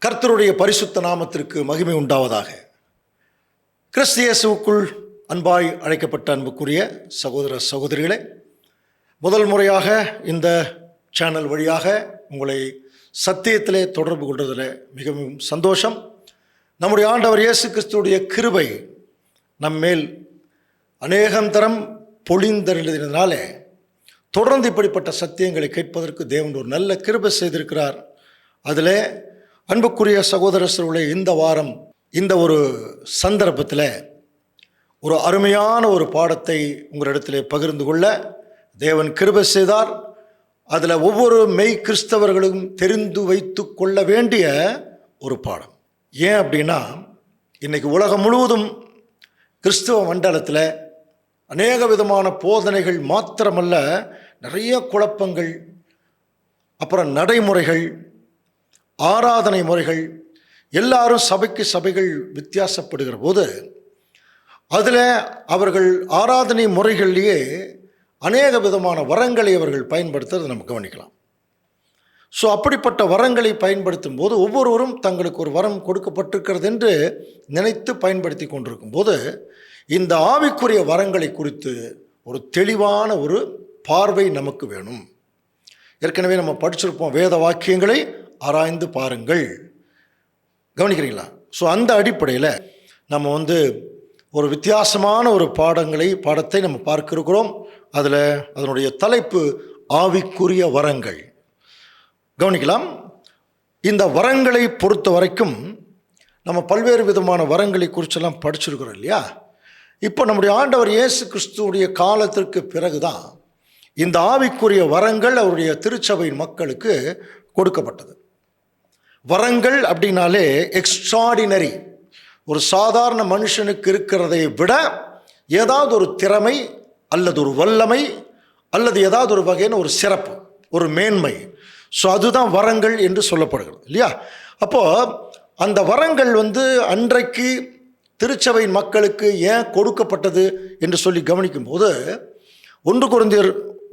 கர்த்தருடைய பரிசுத்த நாமத்திற்கு மகிமை உண்டாவதாக. கிறிஸ்து இயேசுவுக்குள் அன்பாய் அழைக்கப்பட்ட அன்புக்குரிய சகோதர சகோதரிகளே, முதல் முறையாக இந்த சேனல் வழியாக உங்களை சத்தியத்திலே தொடர்பு கொள்வதில் மிகவும் சந்தோஷம். நம்முடைய ஆண்டவர் இயேசு கிறிஸ்துவுடைய கிருபை நம்மேல் அநேகம் தரம் பொழிந்தறிந்ததினாலே தொடர்ந்து இப்படிப்பட்ட சத்தியங்களை கேட்பதற்கு தேவன் ஒரு நல்ல கிருபை செய்திருக்கிறார். அதில் அன்புக்குரிய சகோதரர்களுடைய இந்த வாரம் இந்த ஒரு சந்தர்ப்பத்தில் ஒரு அருமையான ஒரு பாடத்தை உங்களிடத்திலே பகிர்ந்து கொள்ள தேவன் கிருபை செய்தார். அதில் ஒவ்வொரு மெய் கிறிஸ்தவர்களும் தெரிந்து வைத்து கொள்ள வேண்டிய ஒரு பாடம். ஏன் அப்படின்னா, இன்றைக்கி உலகம் முழுவதும் கிறிஸ்தவ மண்டலத்தில் அநேக விதமான போதனைகள் மாத்திரமல்ல, நிறைய குழப்பங்கள், அப்புறம் நடைமுறைகள், ஆராதனை முறைகள், எல்லாரும் சபைக்கு சபைகள் வித்தியாசப்படுகிற போது அதில் அவர்கள் ஆராதனை முறைகள்லேயே அநேக விதமான வரங்களை அவர்கள் பயன்படுத்துறதை நம்ம கவனிக்கலாம். ஸோ அப்படிப்பட்ட வரங்களை பயன்படுத்தும் போது ஒவ்வொருவரும் தங்களுக்கு ஒரு வரம் கொடுக்கப்பட்டிருக்கிறது என்று நினைத்து பயன்படுத்தி கொண்டிருக்கும் போது இந்த ஆவிக்குரிய வரங்களை குறித்து ஒரு தெளிவான ஒரு பார்வை நமக்கு வேணும். ஏற்கனவே நம்ம படிச்சிருப்போம், வேத வாக்கியங்களை ஆராய்ந்து பாருங்கள். கவனிக்கிறீங்களா? ஸோ அந்த அடிப்படையில் நம்ம ஒரு வித்தியாசமான ஒரு பாடத்தை நம்ம பார்க்க இருக்கிறோம். அதில் அதனுடைய தலைப்பு ஆவிக்குரிய வரங்கள். கவனிக்கலாம். இந்த வரங்களை பொறுத்த வரைக்கும் நம்ம பல்வேறு விதமான வரங்களை குறிச்செல்லாம் படிச்சிருக்கிறோம் இல்லையா? இப்போ நம்முடைய ஆண்டவர் இயேசு கிறிஸ்துவுடைய காலத்திற்கு பிறகுதான் இந்த ஆவிக்குரிய வரங்கள் அவருடைய திருச்சபையின் மக்களுக்கு கொடுக்கப்பட்டது. வரங்கள் அப்படின்னாலே எக்ஸ்ட்ராடினரி, ஒரு சாதாரண மனுஷனுக்கு இருக்கிறதை விட ஏதாவது ஒரு திறமை அல்லது ஒரு வல்லமை அல்லது ஏதாவது ஒரு வகையான ஒரு சிறப்பு, ஒரு மேன்மை. ஸோ அதுதான் வரங்கள் என்று சொல்லப்படுகிறது இல்லையா? அப்போது அந்த வரங்கள் அன்றைக்கு திருச்சபையின் மக்களுக்கு ஏன் கொடுக்கப்பட்டது என்று சொல்லி கவனிக்கும் போது 1 கொரிந்தியர்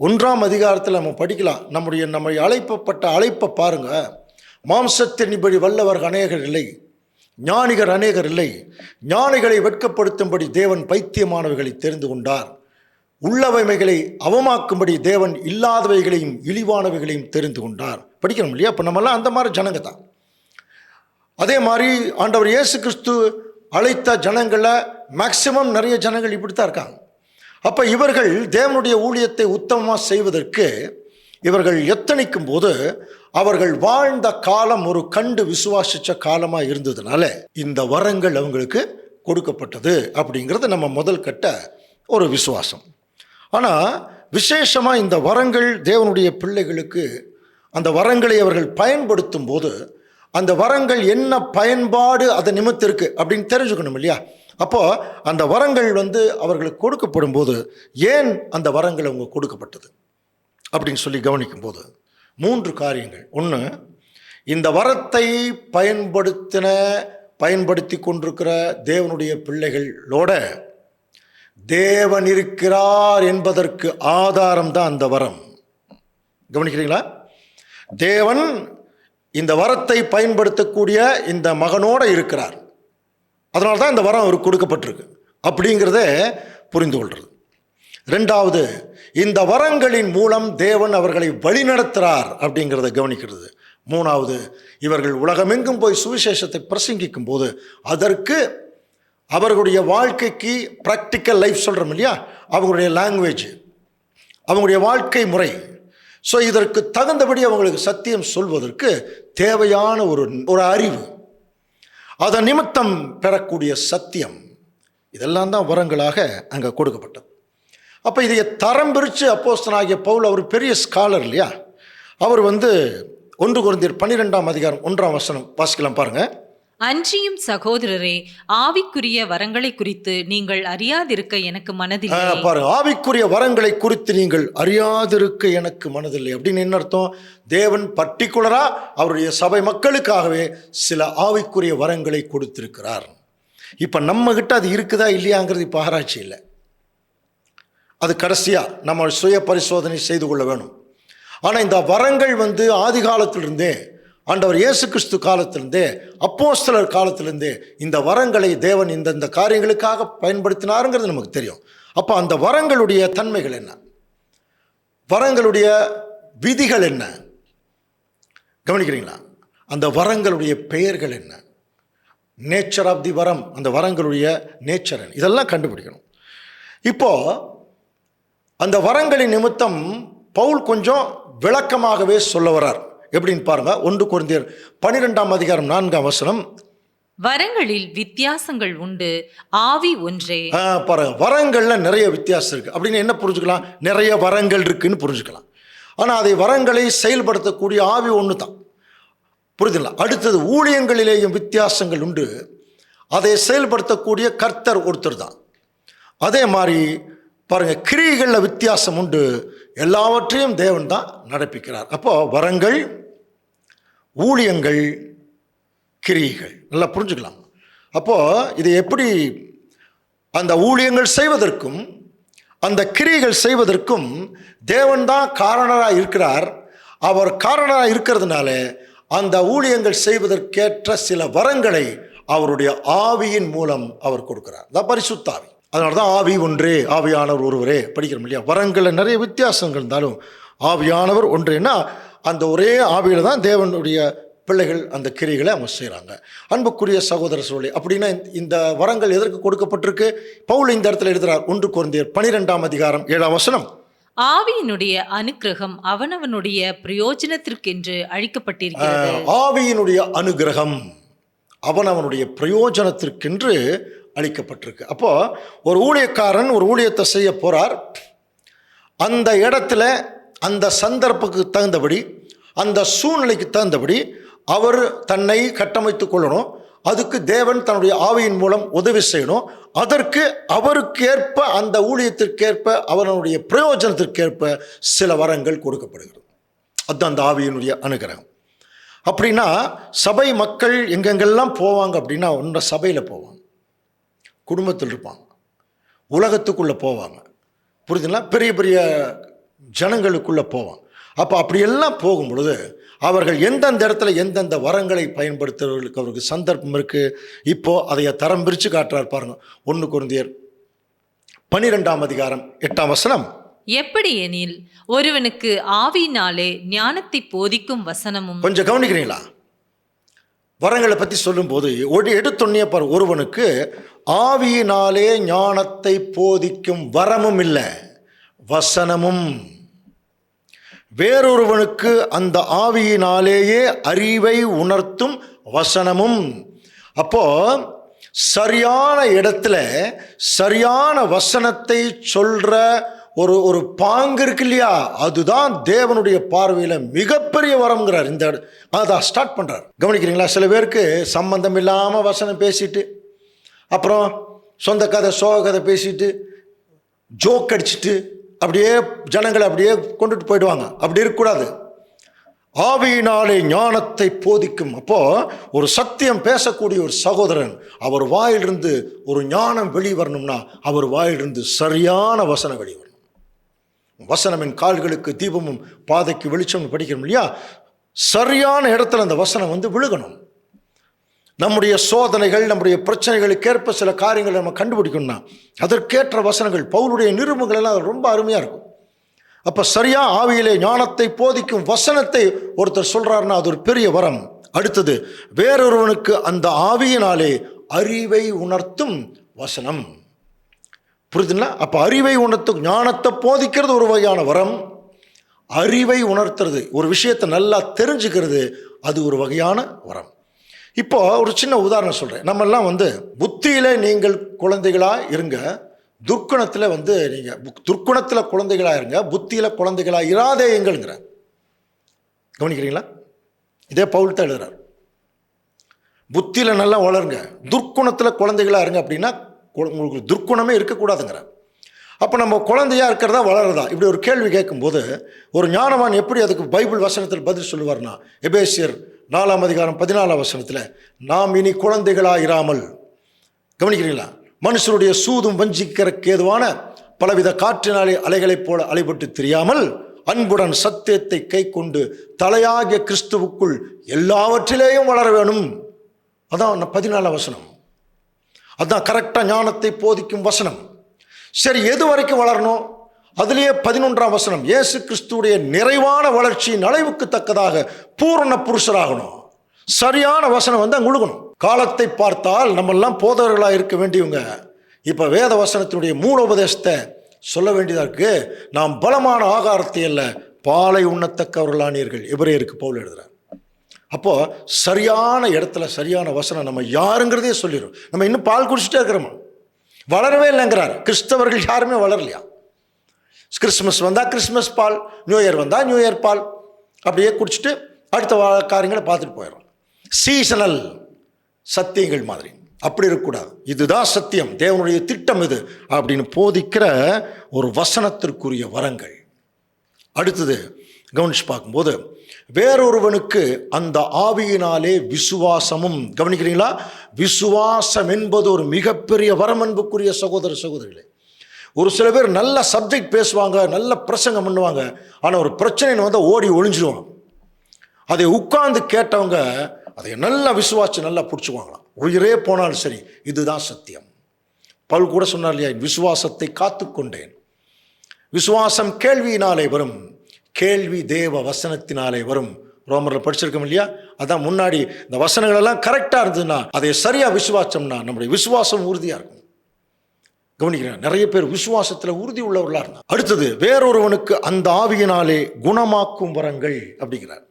1ஆம் அதிகாரத்தில் நம்ம படிக்கலாம். நம்மை அழைப்பப்பட்ட அழைப்பை பாருங்கள். மாம்சத்தின்படி வல்லவர் அநேகர் இல்லை, ஞானிகர் அநேகர் இல்லை. ஞானிகளை வெட்கப்படுத்தும்படி தேவன் பைத்தியமானவைகளை தெரிந்து கொண்டார். உள்ளவைகளை அவமாக்கும்படி தேவன் இல்லாதவைகளையும் இழிவானவைகளையும் தெரிந்து கொண்டார். படிக்கணும் இல்லையா? அப்போ நம்மளாம் அந்த மாதிரி ஜனங்க தான். அதே மாதிரி ஆண்டவர் இயேசு கிறிஸ்து அழைத்த ஜனங்களில் மேக்சிமம் நிறைய ஜனங்கள் இப்படி தான் இருக்காங்க. அப்போ இவர்கள் தேவனுடைய ஊழியத்தை உத்தமமாக செய்வதற்கு இவர்கள் எத்தனிக்கும் போது அவர்கள் வாழ்ந்த காலம் ஒரு கண்டு விசுவாசித்த காலமாக இருந்ததுனால இந்த வரங்கள் அவங்களுக்கு கொடுக்கப்பட்டது அப்படிங்கிறது நம்ம முதல் கட்ட ஒரு விசுவாசம். ஆனால் விசேஷமாக இந்த வரங்கள் தேவனுடைய பிள்ளைகளுக்கு அந்த வரங்களை அவர்கள் பயன்படுத்தும் போது அந்த வரங்கள் என்ன பயன்பாடு அது நிமித்திருக்கு அப்படின்னு தெரிஞ்சுக்கணும் இல்லையா? அப்போது அந்த வரங்கள் அவர்களுக்கு கொடுக்கப்படும் போது ஏன் அந்த வரங்கள் அவங்க கொடுக்கப்பட்டது அப்படின்னு சொல்லி கவனிக்கும் போது 3 காரியங்கள். 1, இந்த வரத்தை பயன்படுத்தி கொண்டிருக்கிற தேவனுடைய பிள்ளைகளோட தேவன் இருக்கிறார் என்பதற்கு ஆதாரம் தான் அந்த வரம். கவனிக்கிறீங்களா? தேவன் இந்த வரத்தை பயன்படுத்தக்கூடிய இந்த மகனோடு இருக்கிறார், அதனால தான் இந்த வரம் அவருக்கு கொடுக்கப்பட்டிருக்கு அப்படிங்கிறத புரிந்து கொள்வது. 2வது, இந்த வரங்களின் மூலம் தேவன் அவர்களை வழிநடத்துகிறார் அப்படிங்கிறத கவனிக்கிறது. 3வது, இவர்கள் உலகமெங்கும் போய் சுவிசேஷத்தை பிரசங்கிக்கும் போது அதற்கு அவர்களுடைய வாழ்க்கைக்கு ப்ராக்டிக்கல் லைஃப் சொல்கிறோம் இல்லையா, அவங்களுடைய லாங்குவேஜ், அவங்களுடைய வாழ்க்கை முறை, ஸோ இதற்கு தகுந்தபடி அவங்களுக்கு சத்தியம் சொல்வதற்கு தேவையான ஒரு அறிவு, அதன் நிமித்தம் பெறக்கூடிய சத்தியம், இதெல்லாம் தான் வரங்களாக அங்கே கொடுக்கப்பட்டது. அப்போ இதை தரம் பிரித்து அப்போஸ்தலனாகிய பவுல், அவர் பெரிய ஸ்காலர் இல்லையா, அவர் 1 கொரிந்தியர் 12ஆம் அதிகாரம் 1ஆம் வசனம் வாசிக்கலாம் பாருங்கள். அன்றியும் சகோதரரே, ஆவிக்குரிய வரங்களை குறித்து நீங்கள் அறியாதிருக்க எனக்கு மனதில்லை. பாருங்க, ஆவிக்குரிய வரங்களை குறித்து நீங்கள் அறியாதிருக்க எனக்கு மனதில்லை அப்படின்னு என்ன அர்த்தம்? தேவன் பர்டிகுலரா அவருடைய சபை மக்களுக்காகவே சில ஆவிக்குரிய வரங்களை கொடுத்திருக்கிறார். இப்போ நம்ம கிட்ட அது இருக்குதா இல்லையாங்கிறது இப்போ ஆராய்ச்சி இல்லை, அது கடைசியாக நம்ம சுய பரிசோதனை செய்து கொள்ள வேணும். ஆனால் இந்த வரங்கள் ஆதி காலத்திலிருந்தே ஆண்டவர் இயேசு கிறிஸ்து காலத்திலிருந்தே, அப்போஸ்தலர் காலத்திலிருந்தே இந்த வரங்களை தேவன் இந்த காரியங்களுக்காக பயன்படுத்தினாருங்கிறது நமக்கு தெரியும். அப்போ அந்த வரங்களுடைய தன்மைகள் என்ன, வரங்களுடைய விதிகள் என்ன, கவனிக்கிறீங்களா? அந்த வரங்களுடைய பெயர்கள் என்ன, நேச்சர் ஆஃப் தி வரம், அந்த வரங்களுடைய நேச்சர் என்ன, இதெல்லாம் கண்டுபிடிக்கணும். இப்போ அந்த வரங்களின் நிமித்தம் பவுல் கொஞ்சம் விளக்கமாகவே சொல்ல வர்றார். எப்படின்னு பாருங்க. 1 கொரிந்தியர் 12ஆம் அதிகாரம் 4ஆம் வசனம். வரங்களில் வித்தியாசங்கள் உண்டு, ஆவி ஒன்றே. பாருங்க, வரங்கள்ல நிறைய வித்தியாசம் இருக்கு அப்படின்னு என்ன புரிஞ்சுக்கலாம்? நிறைய வரங்கள் இருக்குன்னு புரிஞ்சுக்கலாம். ஆனா அதை வரங்களை செயல்படுத்தக்கூடிய ஆவி ஒன்று தான். புரியுதுங்களா? அடுத்தது, ஊழியங்களிலேயும் வித்தியாசங்கள் உண்டு, அதை செயல்படுத்தக்கூடிய கர்த்தர் ஒருத்தர் தான். அதே மாதிரி பாருங்க, கிரியைகளில் வித்தியாசம் உண்டு, எல்லாவற்றையும் தேவன் தான் நடப்பிக்கிறார். அப்போ வரங்கள், ஊழியங்கள், கிரியைகள் நல்லா புரிஞ்சுக்கலாம். அப்போ இது எப்படி அந்த ஊழியங்கள் செய்வதற்கும் அந்த கிரியைகள் செய்வதற்கும் தேவன் தான் காரணராக இருக்கிறார். அவர் காரணராக இருக்கிறதுனால அந்த ஊழியங்கள் செய்வதற்கேற்ற சில வரங்களை அவருடைய ஆவியின் மூலம் அவர் கொடுக்கிறார். தான் பரிசுத்த ஆவி. அதனால தான் ஆவி ஒன்றே, ஆவியானவர் ஒருவரே படிக்கிறோம் இல்லையா? வரங்களில் நிறைய வித்தியாசங்கள் இருந்தாலும் ஆவியானவர் ஒன்றேன்னா அந்த ஒரே ஆவியில் தான் தேவனுடைய பிள்ளைகள் அந்த கிரியைகளை அவங்க செய்கிறாங்க. அன்புக்குரிய சகோதர சோழி, அப்படின்னா இந்த வரங்கள் எதற்கு கொடுக்கப்பட்டிருக்கு? பவுல் இந்த இடத்துல எழுதுகிறார். 1 கொரிந்தியர் 12ஆம் அதிகாரம் 7ஆம் வசனம். ஆவியினுடைய அனுக்கிரகம் அவனவனுடைய பிரயோஜனத்திற்கென்று அழிக்கப்பட்டிருக்கிறது. ஆவியினுடைய அனுகிரகம் அவனவனுடைய பிரயோஜனத்திற்கென்று அளிக்கப்பட்டிருக்கு. அப்போ ஒரு ஊழியக்காரன் ஒரு ஊழியத்தை செய்ய போறார். அந்த இடத்துல அந்த சந்தர்ப்பத்துக்கு தகுந்தபடி, அந்த சூழ்நிலைக்கு தகுந்தபடி அவர் தன்னை கட்டமைத்துக் கொள்ளணும். அதுக்கு தேவன் தன்னுடைய ஆவியின் மூலம் உதவி செய்யணும். அதற்கு அவருக்கு ஏற்ப, அந்த ஊழியத்திற்கேற்ப, அவனுடைய பிரயோஜனத்திற்கேற்ப சில வரங்கள் கொடுக்கப்படுகிறது. அதுதான் அந்த ஆவியினுடைய அனுகிரகம். அப்படின்னா சபை மக்கள் எங்கெங்கெல்லாம் போவாங்க அப்படின்னா, ஒன்ற சபையில் போவாங்க, குடும்பத்தில் இருப்பாங்க, உலகத்துக்குள்ளே போவாங்க, புரியுதுங்களா? பெரிய பெரிய ஜனங்களுக்குள்ளே போவாங்க. அப்போ அப்படியெல்லாம் போகும் பொழுது அவர்கள் எந்தெந்த இடத்துல எந்தெந்த வரங்களை பயன்படுத்துறவர்களுக்கு அவருக்கு சந்தர்ப்பம் இருக்குது. இப்போது அதைய தரம் பிரித்து காட்டுறார் பாருங்க. 1 கொரிந்தியர் 12ஆம் அதிகாரம் 8ஆம் வசனம். எப்படி எனில் ஒருவனுக்கு ஆவியினாலே ஞானத்தை போதிக்கும் வசனமும். கொஞ்சம் கவனிக்கிறீங்களா? வரங்களை பற்றி சொல்லும்போது எடுத்தொன்னே பாரு, ஒருவனுக்கு ஆவியினாலே ஞானத்தை போதிக்கும் வரமும் இல்லை, வசனமும். வேறொருவனுக்கு அந்த ஆவியினாலேயே அறிவை உணர்த்தும் வசனமும். அப்போ சரியான இடத்துல சரியான வசனத்தை சொல்ற ஒரு பாங்கு இருக்கு இல்லையா, அதுதான் தேவனுடைய பார்வையில் மிகப்பெரிய வரம்ங்கிறார். இந்த அதான் ஸ்டார்ட் பண்றார். கவனிக்கிறீங்களா? சில பேருக்கு சம்பந்தம் இல்லாமல் வசனம் பேசிட்டு, அப்புறம் சொந்த கதை சோக கதை பேசிட்டு, ஜோக் அடிச்சுட்டு அப்படியே ஜனங்களை அப்படியே கொண்டுட்டு போயிடுவாங்க. அப்படி இருக்கக்கூடாது. ஆவியினாலே ஞானத்தை போதிக்கும். அப்போ ஒரு சத்தியம் பேசக்கூடிய ஒரு சகோதரன், அவர் வாயிலிருந்து ஒரு ஞானம் வெளிவரணும்னா அவர் வாயிலிருந்து சரியான வசனம் வெளிவரணும். வசனமின் கால்களுக்கு தீபமும் பாதைக்கு வெளிச்சம் படிக்கணும் இல்லையா? சரியான இடத்துல அந்த வசனம் விழுகணும். நம்முடைய சோதனைகள், நம்முடைய பிரச்சனைகளுக்கேற்ப சில காரியங்களை நம்ம கண்டுபிடிக்கணும்னா அதற்கேற்ற வசனங்கள், பவுலுடைய நிருபங்கள் எல்லாம் ரொம்ப அருமையாக இருக்கும். அப்போ சரியா ஆவியிலே ஞானத்தை போதிக்கும் வசனத்தை ஒருத்தர் சொல்றாருன்னா அது ஒரு பெரிய வரம். அடுத்தது, வேறொருவனுக்கு அந்த ஆவியினாலே அறிவை உணர்த்தும் வசனம். புரியுதுங்களா? அப்போ அறிவை உணர்த்தும், ஞானத்தை போதிக்கிறது ஒரு வகையான வரம். அறிவை உணர்த்துறது, ஒரு விஷயத்தை நல்லா தெரிஞ்சுக்கிறது, அது ஒரு வகையான வரம். இப்போ ஒரு சின்ன உதாரணம் சொல்கிறேன். நம்மெல்லாம் புத்தியில் நீங்கள் குழந்தைகளாக இருங்க, துர்க்குணத்தில் நீங்கள் துர்க்குணத்தில் குழந்தைகளாக இருங்க, புத்தியில் குழந்தைகளாக இராதேங்கள்ங்கிற. கவனிக்கிறீங்களா? இதே பவுல் தான் எழுதுறார். புத்தியில் நல்லா வளருங்க, துர்க்குணத்தில் குழந்தைகளாக இருங்க. அப்படின்னா உங்களுக்கு துர்க்குணமே இருக்கக்கூடாதுங்கிற. அப்போ நம்ம குழந்தையா இருக்கிறதா வளருதா? இப்படி ஒரு கேள்வி கேட்கும்போது ஒரு ஞானவான் எப்படி அதுக்கு பைபிள் வசனத்தில் பதில் சொல்லுவார்னா, எபேசியர் 4ஆம் அதிகாரம் 14ஆம் வசனத்தில், நாம் இனி குழந்தைகளாக இராமல், கவனிக்கிறீங்களா, மனுஷருடைய சூதும் வஞ்சிக்கிறக்கு ஏதுவான பலவித காற்றினாலே அலைகளைப் போல அலைபட்டு தெரியாமல் அன்புடன் சத்தியத்தை கை கொண்டு தலையாகிய கிறிஸ்துவுக்குள் எல்லாவற்றிலேயும் வளர வேணும். அதான் 14 வசனம். அதான் கரெக்டாக ஞானத்தை போதிக்கும் வசனம். சரி, எது வரைக்கும் வளரணும்? அதுலேயே 11ஆம் வசனம், இயேசு கிறிஸ்துவுடைய நிறைவான வளர்ச்சியின் அளவுக்கு தக்கதாக பூரண புருஷராகணும். சரியான வசனம் வந்து அங்கே உழுகணும். காலத்தை பார்த்தால் நம்மெல்லாம் போதவர்களாக இருக்க வேண்டியவங்க இப்போ வேத வசனத்தினுடைய மூல உபதேசத்தை சொல்ல வேண்டியதாக இருக்கு. நாம் பலமான ஆகாரத்தை அல்ல பாலை உண்ணத்தக்கவர்களானீர்கள், எபிரேயருக்கு பவுல் எழுதுறார். அப்போது சரியான இடத்துல சரியான வசனம் நம்ம யாருங்கிறதே சொல்லிடும். நம்ம இன்னும் பால் குடிச்சிட்டே இருக்கிறோமா? வளரவே இல்லைங்கிறார். கிறிஸ்தவர்கள் யாருமே வளரலையா? கிறிஸ்மஸ் வந்தால் கிறிஸ்மஸ் பால், நியூ இயர் வந்தால் நியூ இயர் பால், அப்படியே குடிச்சிட்டு அடுத்த காரியங்களை பார்த்துட்டு போயிடும். சீசனல் சத்தியங்கள் மாதிரி அப்படி இருக்கக்கூடாது. இதுதான் சத்தியம், தேவனுடைய திட்டம் இது அப்படின்னு போதிக்கிற ஒரு வசனத்திற்குரிய வரங்கள். அடுத்தது கவனிச்சு பார்க்கும்போது, வேறொருவனுக்கு அந்த ஆவியினாலே விசுவாசமும். கவனிக்கிறீங்களா? விசுவாசம் என்பது ஒரு மிகப்பெரிய வரம். அன்புக்குரிய சகோதர சகோதரிகளே, ஒரு சில பேர் நல்ல சப்ஜெக்ட் பேசுவாங்க, நல்ல பிரசங்கம் பண்ணுவாங்க, ஆனால் ஒரு பிரச்சனைன்னு வந்து ஓடி ஒளிஞ்சிடுவாங்க. அதை உட்கார்ந்து கேட்டவங்க அதை நல்லா விசுவாசி நல்லா பிடிச்சிக்குவாங்களாம். உயிரே போனாலும் சரி, இதுதான் சத்தியம். பவுல் கூட சொன்னார் இல்லையா, விசுவாசத்தை காத்து கொண்டேன். விசுவாசம் கேள்வியினாலே வரும், கேள்வி தேவ வசனத்தினாலே வரும். ரோமரில் படிச்சிருக்கோம் இல்லையா? அதான் முன்னாடி இந்த வசனங்கள் எல்லாம் கரெக்டாக இருந்ததுன்னா, அதை சரியாக விசுவாசம்னா நம்முடைய விசுவாசம் உறுதியாக இருக்கும். கவனிக்கிறேன், நிறைய பேர் விசுவாசத்தில் உறுதி உள்ளவர்களாக இருந்தார். அடுத்தது, வேறொருவனுக்கு அந்த ஆவியினாலே குணமாக்கும் வரங்கள் அப்படிங்கிறார்.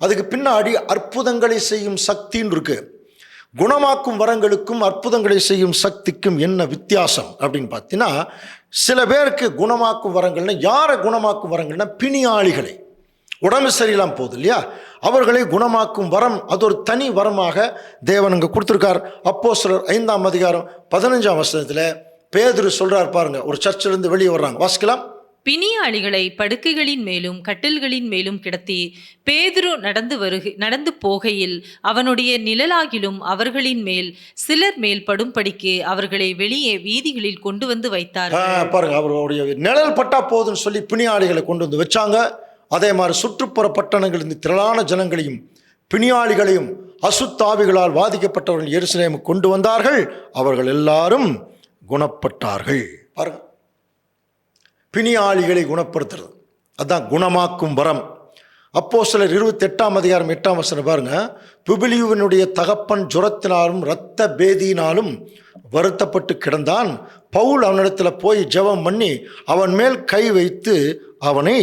அதுக்கு பின்னாடி அற்புதங்களை செய்யும் சக்தின்னு இருக்கு. குணமாக்கும் வரங்களுக்கும் அற்புதங்களை செய்யும் சக்திக்கும் என்ன வித்தியாசம் அப்படின்னு பார்த்தீங்கன்னா, சில பேருக்கு குணமாக்கும் வரங்கள்னா, யாரை குணமாக்கும் வரங்கள்னா பிணியாளிகளை, உடம்பு சரியில்லாம போகுது இல்லையா, அவர்களை குணமாக்கும் வரம். அது ஒரு தனி வரமாக தேவன் அங்கே கொடுத்துருக்கார். அப்போஸ்தலர் 5ஆம் அதிகாரம் 15ஆம் வசனத்தில் பேதுரு சொல்றார் பாருங்க. ஒரு சர்ச்சிலிருந்து வெளியே வர்றாங்க, வாசிக்கலாம். பிணியாளிகளை படுக்கைகளின் மேலும் கட்டில்களின் மேலும் கிடத்தி பேதுரு நடந்து போகையில் அவனுடைய நிழலாகிலும் அவர்களின் மேல் சிலர் மேல் படும்படிக்கு அவர்களை வெளியே வீதிகளில் கொண்டு வந்து வைத்தார். பாருங்க, அவருடைய நிழல் பட்டா போதுன்னு சொல்லி பிணியாளிகளை கொண்டு வந்து வச்சாங்க. அதே மாதிரி சுற்றுப்புற பட்டணங்களில் திரளான ஜனங்களையும் பிணியாளிகளையும் அசுத்தாவிகளால் பாதிக்கப்பட்டவர்கள் எருசலேமுக்கு கொண்டு வந்தார்கள். அவர்கள் எல்லாரும் குணப்பட்டார்கள். பாருங்க, பிணியாளிகளை குணப்படுத்துறது அதுதான் குணமாக்கும் வரம். அப்போஸ்தலர் 28ஆம் அதிகாரம் 8ஆம் வசனம் பாருங்க. புபிலியுவினுடைய தகப்பன் ஜுரத்தினாலும் இரத்த பேதியினாலும் வருத்தப்பட்டு கிடந்தான். பவுல் அவனிடத்தில் போய் ஜெபம் பண்ணி அவன் மேல் கை வைத்து அவனை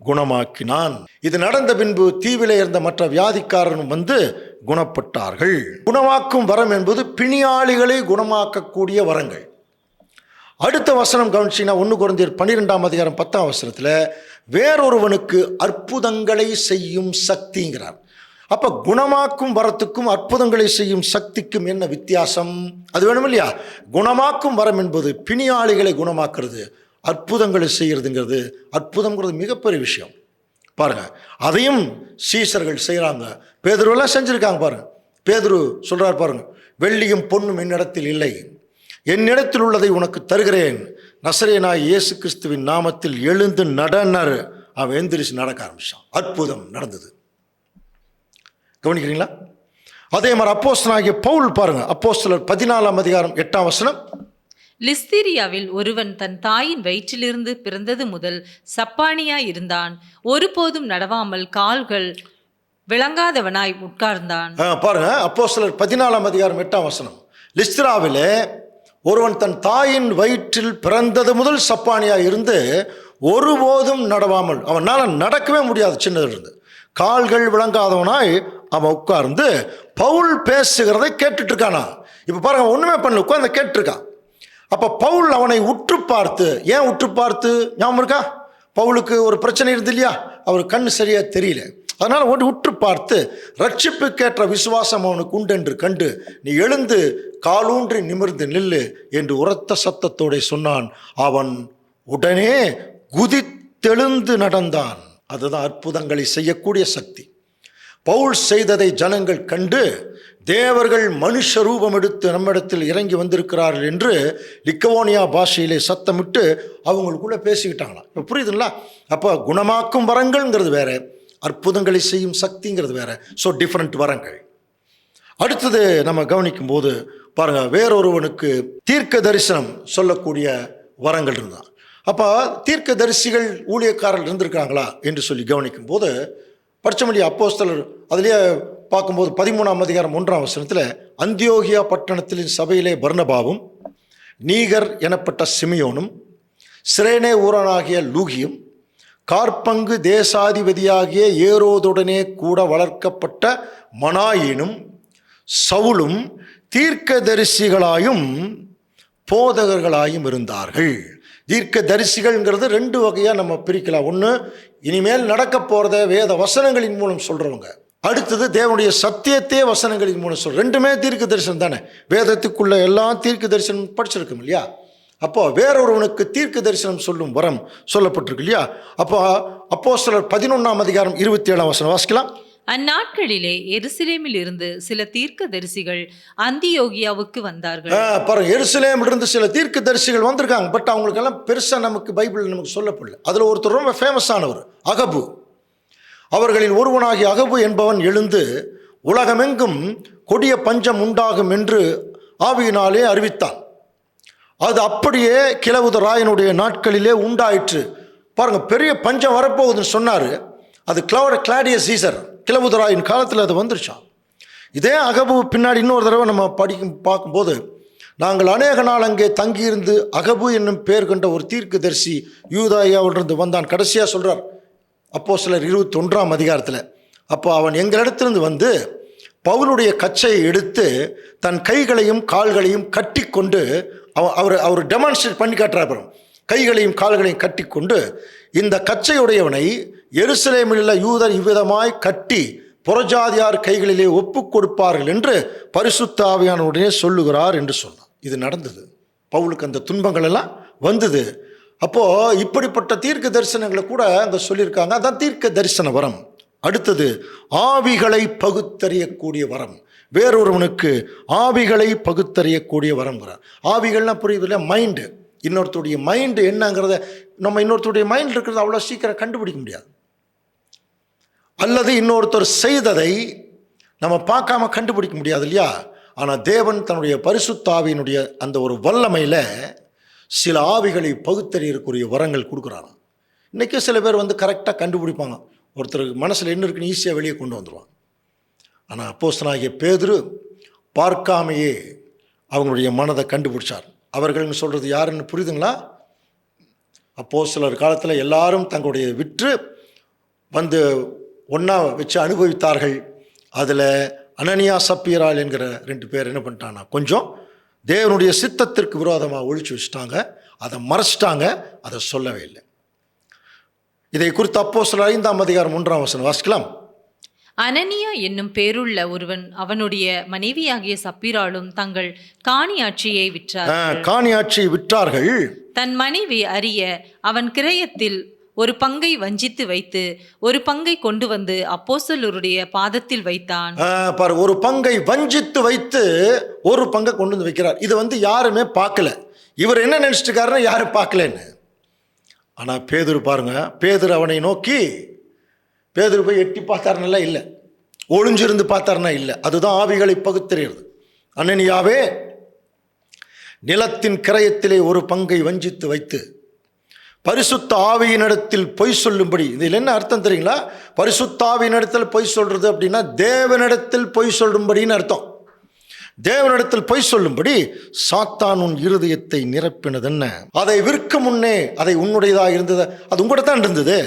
குணமாக்கினான். இது நடந்த பின்பு தீவிலே இருந்த மற்ற வியாதிக்காரனும் வந்து குணப்பட்டார்கள். குணமாக்கும் வரம் என்பது பிணியாளிகளை குணமாக்கக்கூடிய வரங்கள். அடுத்த வசனம் கவனிச்சிங்கன்னா 1 கொரிந்தியர் 12ஆம் அதிகாரம் 10ஆம் வசனத்தில் வேறொருவனுக்கு அற்புதங்களை செய்யும் சக்திங்கிறார். அப்போ குணமாக்கும் வரத்துக்கும் அற்புதங்களை செய்யும் சக்திக்கும் என்ன வித்தியாசம்? அது வேணும் இல்லையா? குணமாக்கும் வரம் என்பது பிணியாளிகளை குணமாக்குறது, அற்புதங்களை செய்கிறதுங்கிறது. அற்புதங்கிறது மிகப்பெரிய விஷயம் பாருங்க. அதையும் சீசர்கள் செய்கிறாங்க. பேதுருவெல்லாம் செஞ்சுருக்காங்க பாருங்க. பேதுரு சொல்கிறார் பாருங்க, வெள்ளியும் பொன்னும் என்னிடத்தில் இல்லை, என்னிடத்தில் உள்ளதை உனக்கு தருகிறேன், நசரேயனாகிய இயேசு கிறிஸ்துவின் நாமத்தில் எழுந்து நடனர். அவன் எந்திரிச்சு நடக்க ஆரம்பிச்சான். அற்புதம் நடந்தது. கவனிக்கிறீங்களா? அதே மாதிரி அப்போஸ்தலனாகிய பவுல் பாருங்க, அப்போஸ்தலர் 14ஆம் அதிகாரம் 8ஆம் வசனம். லிஸ்திரியாவில் ஒருவன் தன் தாயின் வயிற்றிலிருந்து பிறந்தது முதல் சப்பானியாய் இருந்தான், ஒருபோதும் நடவாமல் கால்கள் விளங்காதவனாய் உட்கார்ந்தான். பாருங்க, அப்போஸ்தலர் 14ஆம் அதிகாரம் 8ஆம் வசனம். லிஸ்திராவிலே ஒருவன் தன் தாயின் வயிற்றில் பிறந்தது முதல் சப்பானியாக இருந்து ஒருபோதும் நடவாமல், அவனால் நடக்கவே முடியாது, சின்னதிலிருந்து கால்கள் விளங்காதவனாய் அவன் உட்கார்ந்து பவுல் பேசுகிறதை கேட்டுட்டு இருக்கானா. இப்போ பாருங்க, ஒன்றுமே பண்ணல, உட்கார்ந்து கேட்டுருக்கான். அப்போ பவுல் அவனை உற்று பார்த்து, ஏன் உற்று பார்த்து ஞாபகம் இருக்கா? பவுலுக்கு ஒரு பிரச்சனை இருந்து இல்லையா, அவர் கண் சரியா தெரியல, அதனால் உற்று பார்த்து ரட்சிப்புக்கேற்ற விசுவாசம் அவனுக்கு உண்டு என்று கண்டு நீ எழுந்து காலூன்றி நிமிர்ந்து நில்லு என்று உரத்த சத்தத்தோடு சொன்னான். அவன் உடனே குதித்தெழுந்து நடந்தான். அதுதான் அற்புதங்களை செய்யக்கூடிய சக்தி. பவுல் செய்ததை ஜனங்கள் கண்டு தேவர்கள் மனுஷ ரூபம் எடுத்து நம்மிடத்தில் இறங்கி வந்திருக்கிறார்கள் என்று லிக்கவோனியா பாஷையிலே சத்தமிட்டு அவங்களுக்குள்ள பேசிக்கிட்டாங்களாம். இப்போ புரியுதுங்களா? அப்போ குணமாக்கும் வரங்கள்ங்கிறது வேற, அற்புதங்களை செய்யும் சக்திங்கிறது வேற. ஸோ டிஃப்ரெண்ட் வரங்கள். அடுத்தது நம்ம கவனிக்கும் போது பாருங்க, வேறொருவனுக்கு தீர்க்க தரிசனம் சொல்லக்கூடிய வரங்கள் இருந்தான். அப்போ தீர்க்க தரிசிகள் ஊழியக்காரர்கள் இருந்திருக்காங்களா என்று சொல்லி கவனிக்கும் போது பரிச்சமொழி அப்போஸ்தலர் அதிலேயே பார்க்கும்போது 13ஆம் அதிகாரம் 1ஆம் வசனத்தில், அந்தியோகியா பட்டணத்தின் சபையிலே பர்னபாவும் நீகர் எனப்பட்ட சிமியோனும் சிரேனே ஊரனாகிய லூகியும் கார்பங்கு தேசாதிபதியாகிய ஏரோதுடனே கூட வளர்க்கப்பட்ட மனாயினும் சவுலும் தீர்க்க தரிசிகளாயும் போதகர்களாயும் இருந்தார்கள். தீர்க்க தரிசிகள்ங்கிறது 2 வகையாக நம்ம பிரிக்கலாம். ஒன்று, இனிமேல் நடக்க போகிறத வேத வசனங்களின் மூலம் சொல்கிறவங்க. அடுத்தது, தேவனுடைய சத்தியத்தையே வசனங்களின் மூலம் சொல்ற. 2மே தீர்க்க தரிசனம் தானே. வேதத்துக்குள்ள எல்லாம் தீர்க்க தரிசனம் படிச்சிருக்கும் இல்லையா? அப்போ வேறொருவனுக்கு தீர்க்க தரிசனம் சொல்லும் வரம் சொல்லப்பட்டிருக்கு இல்லையா? அப்போ அப்போஸ்தலர் 11ஆம் அதிகாரம் 27ஆம் வசனம் வாசிக்கலாம். அந்நாட்களிலே எருசலேமில் இருந்து சில தீர்க்க தரிசிகள் அந்தியோகியாவுக்கு வந்தார்கள். பாருங்க, எருசலேமில் இருந்து சில தீர்க்க தரிசிகள் வந்திருக்காங்க. பட் அவங்களுக்கெல்லாம் பெருசாக நமக்கு பைபிள் நமக்கு சொல்லப்படல. அதில் ஒருத்தர் ரொம்ப ஃபேமஸ் ஆனவர் அகபு. அவர்களில் ஒருவனாகிய அகபு என்பவன் எழுந்து உலகமெங்கும் கொடிய பஞ்சம் உண்டாகும் என்று ஆவியினாலே அறிவித்தான். அது அப்படியே கிழவுதராயனுடைய நாட்களிலே உண்டாயிற்று. பாருங்க, பெரிய பஞ்சம் வரப்போகுதுன்னு சொன்னார். அது கிளாடியஸ் சீசர் கிழவுதராயின் காலத்தில் அது வந்துருச்சான். இதே அகபு பின்னாடி இன்னொரு தடவை நம்ம பார்க்கும்போது, நாங்கள் அநேக நாள் அங்கே தங்கியிருந்து அகபு என்னும் பேர் கொண்ட ஒரு தீர்க்கதரிசி யூதாயாவிலிருந்து வந்தான். கடைசியாக சொல்கிறார் அப்போஸ்தலர் 21ஆம் அதிகாரத்தில். அப்போ அவன் எங்களிடத்திலிருந்து வந்து பவுலுடைய கச்சையை எடுத்து தன் கைகளையும் கால்களையும் கட்டி கொண்டு அவர் டெமான்ஸ்ட்ரேட் பண்ணி காட்டுறார். கைகளையும் கால்களையும் கட்டி கொண்டு, இந்த கச்சையுடையவனை எருசலேமில் உள்ள யூதர் இவ்விதமாய் கட்டி புறஜாதியார் கைகளிலே ஒப்பு கொடுப்பார்கள் என்று பரிசுத்த ஆவியானவருடனே சொல்லுகிறார் என்று சொன்னார். இது நடந்தது. பவுலுக்கு அந்த துன்பங்கள் எல்லாம் வந்தது. அப்போது இப்படிப்பட்ட தீர்க்க தரிசனங்களை கூட அங்கே சொல்லியிருக்காங்க. அதான் தீர்க்க தரிசன வரம். அடுத்தது, ஆவிகளை பகுத்தறியக்கூடிய வரம். வேறொருவனுக்கு ஆவிகளை பகுத்தறியக்கூடிய வரம் வர. ஆவிகள்லாம் புரியுது இல்லை? மைண்டு. இன்னொருத்தருடைய மைண்டு என்னங்கிறத நம்ம இன்னொருத்தருடைய மைண்ட் இருக்கிறத அவ்வளோ சீக்கிரம் கண்டுபிடிக்க முடியாது. அல்லது இன்னொருத்தர் செய்ததை நம்ம பார்க்காம கண்டுபிடிக்க முடியாது இல்லையா? ஆனால் தேவன் தன்னுடைய பரிசுத்த ஆவியினுடைய அந்த ஒரு வல்லமையில் சில ஆவிகளை பகுத்தறியக்கூடிய வரங்கள் கொடுக்குறாங்க. இன்றைக்கி சில பேர் வந்து கரெக்டாக கண்டுபிடிப்பாங்க. ஒருத்தருக்கு மனசில் என்ன இருக்குன்னு ஈஸியாக வெளியே கொண்டு வந்துடுவாங்க. ஆனால் அப்போஸ்தலனாகிய பேதுரு பார்க்காமையே அவங்களுடைய மனதை கண்டுபிடிச்சார். அவர்கள்னு சொல்கிறது யாருன்னு புரியுதுங்களா? அப்போஸ்தலர் காலத்தில் எல்லாரும் தங்களுடைய விற்று வந்து ஒன்றா வச்சு அனுபவித்தார்கள். அதில் அனனியா சப்பீரால் என்கிற 2 பேர் என்ன பண்ணிட்டாங்கன்னா, கொஞ்சம் தேவனுடைய சித்தத்திற்கு விரோதமாக ஒழிச்சு வச்சுட்டாங்க. அதை மறைச்சிட்டாங்க, அதை சொல்லவே இல்லை. இதை குறித்து அப்போஸ்தலர் 5ஆம் அதிகாரம் 1ஆம் வசனம் வாசிக்கலாம். அனனியா என்னும் பேருள்ள ஒருவன் அவனுடைய மனைவியாகிய சப்பீராலும் தங்கள் காணியாட்சியை விற்றார்கள். காணியாட்சியை விற்றார்கள். தன் மனைவி அறிய அவன் கிரயத்தில் ஒரு பங்கை வஞ்சித்து வைத்து ஒரு பங்கை கொண்டு வந்து அப்போஸ்தலருடைய பாதத்தில் வைத்தான். ஒரு பங்கை வஞ்சித்து வைத்து ஒரு பங்கை கொண்டு வந்து வைக்கிறார். இது வந்து யாருமே பார்க்கல. இவர் என்ன நினைச்சிட்டு இருக்காருன்னா யாரும் பார்க்கலன்னு. ஆனால் பேதுரு பாருங்க, பேதுரு அவனை நோக்கி, பேதுரு போய் எட்டி பார்த்தாருன்னா இல்லை, ஒளிஞ்சிருந்து பார்த்தாருன்னா இல்லை. அதுதான் ஆவிகளை பகுத்தறிகிறது. அனனியாவே, நிலத்தின் கிரயத்திலே ஒரு பங்கை வஞ்சித்து வைத்து பரிசுத்த ஆவியினிடத்தில் பொய் சொல்லும்படி. இதில் என்ன அர்த்தம் தெரியுங்களா? பரிசுத்த ஆவியினிடத்தில் பொய் சொல்றது அப்படின்னா தேவனிடத்தில் பொய் சொல்லும்படின்னு அர்த்தம். தேவனிடத்தில் பொய் சொல்லும்படி சாத்தான் உன் இருதயத்தை நிரப்பினது என்ன? அதை விற்க முன்னே அதை உன்னுடையதாக இருந்தது, அது உங்கள்கிட்ட தான் இருந்தது.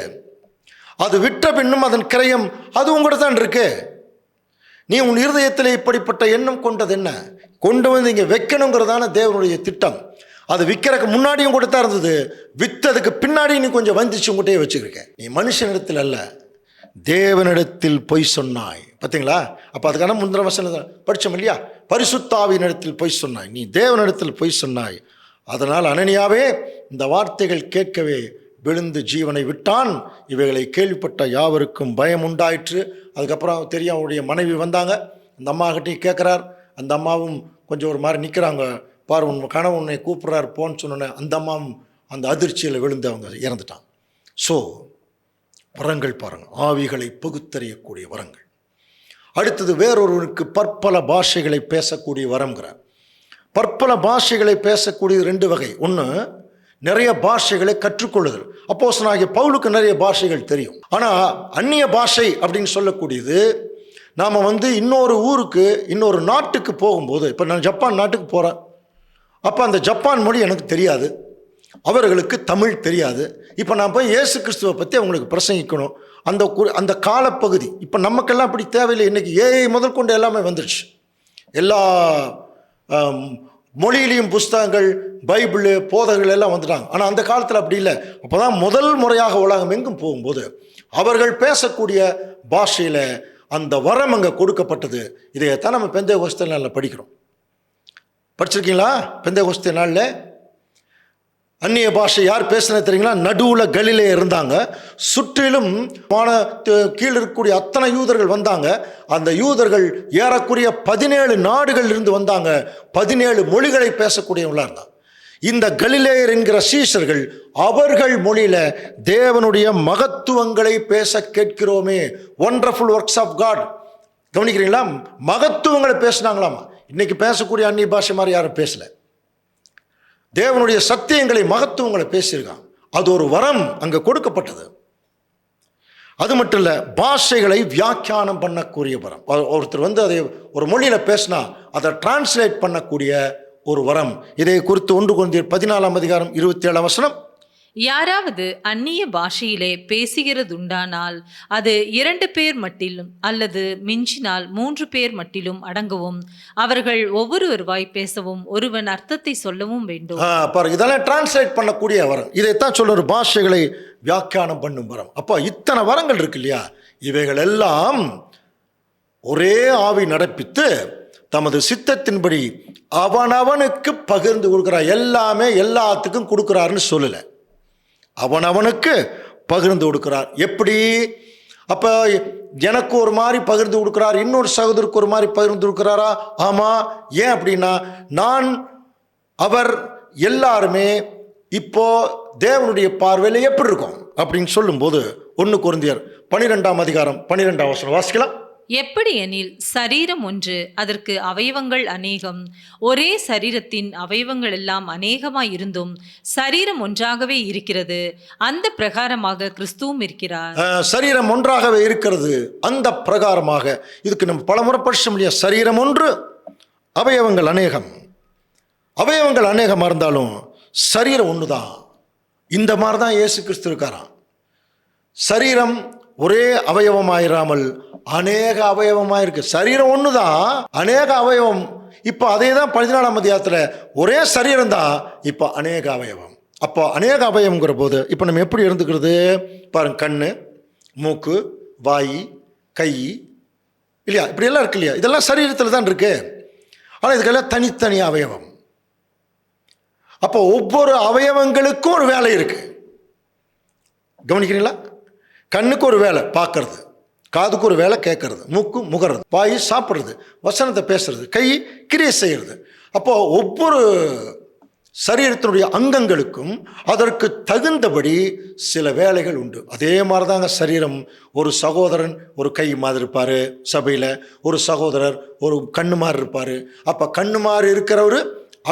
அது விற்ற பின்னும் அதன் கிரயம் அது உங்கள்கிட்ட தான் இருக்கு. நீ உன் இருதயத்தில் இப்படிப்பட்ட எண்ணம் கொண்டது என்ன? கொண்டு வந்து இங்கே வைக்கணுங்கிறதான தேவனுடைய திட்டம். அது விற்கிறதுக்கு முன்னாடியும் கூட தான் இருந்தது, விற்றதுக்கு பின்னாடி நீ கொஞ்சம் வந்துச்சு உங்கள்கிட்டயே வச்சுருக்க. நீ மனுஷனிடத்தில் அல்ல, தேவனிடத்தில் பொய் சொன்னாய். பார்த்தீங்களா? அப்போ அதுக்கான முந்தின வசனம் படித்தோம் இல்லையா? பரிசுத்த ஆவியினிடத்தில் பொய் சொன்னாய், நீ தேவனிடத்தில் பொய் சொன்னாய். அதனால் அனனியாவே, இந்த வார்த்தைகள் கேட்கவே விழுந்து ஜீவனை விட்டான். இவைகளை கேள்விப்பட்ட யாவருக்கும் பயம் உண்டாயிற்று. அதுக்கப்புறம் தெரியும், அவருடைய மனைவி வந்தாங்க. அந்த அம்மாக்கிட்டையும் கேட்குறார். அந்த அம்மாவும் கொஞ்சம் ஒரு மாதிரி நிற்கிறாங்க. பாரு, உன் கனவு உன்னை கூப்பிட்றாரு போன்னு சொன்னோன்னே அந்த அம்மாவும் அந்த அதிர்ச்சியில் விழுந்து அவங்க இறந்துட்டாங்க. ஸோ வரங்கள் பாருங்கள், ஆவிகளை பகுத்தறியக்கூடிய வரங்கள். அடுத்தது வேறொருவருக்கு பற்பல பாஷைகளை பேசக்கூடிய வரம்ங்கிறார். பற்பல பாஷைகளை பேசக்கூடிய 2 வகை. ஒன்று, நிறைய பாஷைகளை கற்றுக்கொள்ளுதல். அப்போஸ்தலனாகிய பவுலுக்கு நிறைய பாஷைகள் தெரியும். ஆனால் அந்நிய பாஷை அப்படின்னு சொல்லக்கூடியது, நாம் இன்னொரு ஊருக்கு இன்னொரு நாட்டுக்கு போகும்போது, இப்போ நான் ஜப்பான் நாட்டுக்கு போகிறேன். அப்போ அந்த ஜப்பான் மொழி எனக்கு தெரியாது, அவர்களுக்கு தமிழ் தெரியாது. இப்போ நான் போய் இயேசு கிறிஸ்துவை பற்றி அவங்களுக்கு பிரசங்கிக்கணும். அந்த காலப்பகுதி இப்போ நமக்கெல்லாம் அப்படி தேவையில்லை. இன்றைக்கி ஏஐ முதல் கொண்டு எல்லாமே வந்துடுச்சு. எல்லா மொழியிலையும் புஸ்தகங்கள், பைபிள், போதகங்கள் எல்லாம் வந்துட்டாங்க. ஆனால் அந்த காலத்தில் அப்படி இல்லை. அப்போ தான் முதல் முறையாக உலகம் எங்கும் போகும்போது அவர்கள் பேசக்கூடிய பாஷையில் அந்த வரம் அங்கே கொடுக்கப்பட்டது. இதைத்தான் நம்ம பெந்தேகோஸ்தே நாளில் படிக்கிறோம். படிச்சிருக்கீங்களா? பெந்தேகோஸ்தே நாளில் அந்நிய பாஷை யார் பேசுனது தெரியுங்களா? நடுவில் கலிலே இருந்தாங்க. சுற்றிலும் கீழே இருக்கக்கூடிய அத்தனை யூதர்கள் வந்தாங்க. அந்த யூதர்கள் ஏறக்குறைய 17 நாடுகள் இருந்து வந்தாங்க. 17 மொழிகளை பேசக்கூடியவங்களா இருந்தாங்க. இந்த கலிலேயர் என்கிற சீஷர்கள் அவர்கள் மொழியில தேவனுடைய மகத்துவங்களை பேச கேட்கிறோமே. Wonderful works of God. கவனிக்கிறீங்களா? மகத்துவங்களை பேசினாங்களாமா. இன்னைக்கு பேசக்கூடிய அந்நிய பாஷை மாதிரி யாரும் பேசல. தேவனுடைய சத்தியங்களை, மகத்துவங்களை பேசியிருக்காங்க. அது ஒரு வரம் அங்கே கொடுக்கப்பட்டது. அது மட்டும் இல்லை, பாஷைகளை வியாக்கியானம் பண்ணக்கூடிய வரம். ஒருத்தர் அதை ஒரு மொழியில் பேசினா அதை டிரான்ஸ்லேட் பண்ணக்கூடிய ஒரு வரம். இதை குறித்து 1 கொரிந்தியர் 14:27 யாராவது அந்நிய பாஷையிலே பேசுகிறதுண்டானால் அது 2 பேர் மட்டிலும் அல்லது மிஞ்சினால் 3 பேர் மட்டிலும் அடங்கவும், அவர்கள் ஒவ்வொருவருவாய் பேசவும் ஒருவன் அர்த்தத்தை சொல்லவும் வேண்டும். இதெல்லாம் டிரான்ஸ்லேட் பண்ணக்கூடிய வரம். இதைத்தான் சொல்ற பாஷைகளை வியாக்கியானம் பண்ணும் வரம். அப்போ இத்தனை வரங்கள் இருக்கு இல்லையா? இவைகள் எல்லாம் ஒரே ஆவி நடப்பித்து தமது சித்தத்தின்படி அவனவனுக்கு பகிர்ந்து கொடுக்கிறார். எல்லாமே எல்லாத்துக்கும் கொடுக்கிறாருன்னு சொல்லலை, அவனவனுக்கு பகிர்ந்து கொடுக்கிறார். எப்படி? அப்போ எனக்கு ஒரு மாதிரி பகிர்ந்து கொடுக்கிறார், இன்னொரு சகோதரருக்கு ஒரு மாதிரி பகிர்ந்து கொடுக்கிறாரா? ஆமாம். ஏன் அப்படின்னா, நான் அவர் எல்லாருமே இப்போ தேவனுடைய பார்வையில் எப்படி இருக்கும் அப்படின்னு சொல்லும்போது 1 கொரிந்தியர் 12:12 வாசிக்கலாம். எப்படி எனில், சரீரம் ஒன்று, அதற்கு அவயவங்கள் அநேகம். ஒரே சரீரத்தின் அவயவங்கள் எல்லாம் அநேகமாயிருந்தும் சரீரம் ஒன்றாகவே இருக்கிறது. அந்த பிரகாரமாக கிறிஸ்துவும் இருக்கிறார். சரீரம் ஒன்றாகவே இருக்கிறது. அந்த பிரகாரமாக இதுக்கு நம்ம பலமுறை படிச்ச முடியாது. சரீரம் ஒன்று, அவயவங்கள் அநேகம். அவயவங்கள் அநேகமாக இருந்தாலும் சரீரம் ஒன்று தான். இந்த மாதிரி தான் இயேசு கிறிஸ்து இருக்காராம். சரீரம் ஒரே அவயவமாயிராமல் அநேக அவயவமாக இருக்கு. சரீரம் ஒன்று தான், அநேக அவயவம். இப்போ அதே தான் 14ஆம் அதிகாரத்தில் ஒரே சரீரம் தான், இப்போ அநேக அவயவம். அப்போ அநேக அவயவங்கிற போது இப்போ நம்ம எப்படி இருந்துக்கிறது பாருங்க. கண், மூக்கு, வாய், கை இல்லையா, இப்படியெல்லாம் இருக்கு இல்லையா? இதெல்லாம் சரீரத்தில் தான் இருக்கு. ஆனால் இதுக்கெல்லாம் தனித்தனி அவயவம். அப்போ ஒவ்வொரு அவயவங்களுக்கும் ஒரு வேலை இருக்கு. கவனிக்கிறீங்களா? கண்ணுக்கு ஒரு வேலை பார்க்கறது, காதுக்கு ஒரு வேலை கேட்கறது, மூக்கு முகறது, வாய் சாப்பிட்றது, வசனத்தை பேசுறது, கை கிரியை செய்கிறது. அப்போ ஒவ்வொரு சரீரத்தினுடைய அங்கங்களுக்கும் அதற்கு தகுந்தபடி சில வேலைகள் உண்டு. அதே மாதிரி தாங்க சரீரம். ஒரு சகோதரன் ஒரு கை மாதிரி இருப்பார் சபையில், ஒரு சகோதரர் ஒரு கண்ணு மாதிரி இருப்பார். அப்போ கண்ணு மாதிரி இருக்கிறவர்